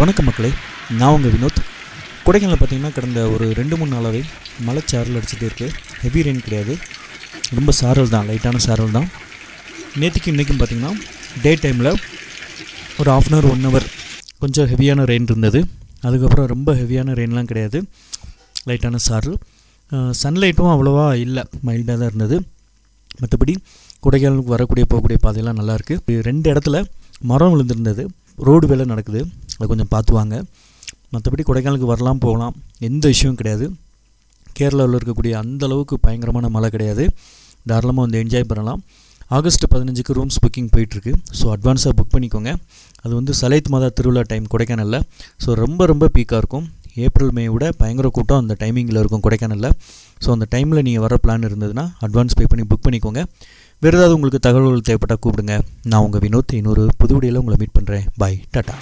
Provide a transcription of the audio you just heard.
வணக்கம் மக்களே, நான் உங்கள் வினோத். கொடைக்கானலில் பார்த்திங்கன்னா கடந்த ஒரு 2-3 நாளாகவே மழை சாரல் அடிச்சுட்டே இருக்குது. ஹெவி ரெயின் கிடையாது, ரொம்ப சாரல் தான், லைட்டான சாரல் தான். நேற்றுக்கு இன்றைக்கும் பார்த்திங்கன்னா டே டைமில் ஒரு 1/2 hour 1 hour கொஞ்சம் ஹெவியான ரெயின் இருந்தது. அதுக்கப்புறம் ரொம்ப ஹெவியான ரெயின்லாம் கிடையாது, லைட்டான சாரல். சன்லைட்டும் அவ்வளோவா இல்லை, மைல்டாக தான் இருந்தது. மற்றபடி கொடைக்கானலுக்கு வரக்கூடிய போகக்கூடிய பாதையெல்லாம் நல்லாயிருக்கு. 2 இடத்துல மரம் விழுந்திருந்தது, ரோடு வேலை நடக்குது, அதை கொஞ்சம் பார்த்து வாங்க. மற்றபடி கொடைக்கானலுக்கு வரலாம் போகலாம், எந்த விஷயமும் கிடையாது. கேரளாவில் இருக்கக்கூடிய அந்தளவுக்கு பயங்கரமான மழை கிடையாது, தாராளமாக வந்து என்ஜாய் பண்ணலாம். ஆகஸ்ட் 15க்கு ரூம்ஸ் புக்கிங் போயிட்டுருக்கு. ஸோ அட்வான்ஸாக புக் பண்ணிக்கோங்க. அது வந்து சலைத் மாதா திருவிழா டைம் கொடைக்கானலில். ஸோ ரொம்ப பீக்காக இருக்கும். ஏப்ரல் மே விட பயங்கர கூட்டம் அந்த டைமிங்கில் இருக்கும் கொடைக்கானலில். ஸோ அந்த டைமில் நீங்கள் வர பிளான் இருந்ததுன்னா அட்வான்ஸ் பே பண்ணி புக் பண்ணிக்கோங்க. வேறு ஏதாவது உங்களுக்கு தகவல்கள் தேவைப்பட்டால் கூப்பிடுங்க. நான் உங்கள் வினோத். இன்னொரு புது வீடியோவில் உங்களை மீட் பண்ணுறேன். பாய், டாட்டா.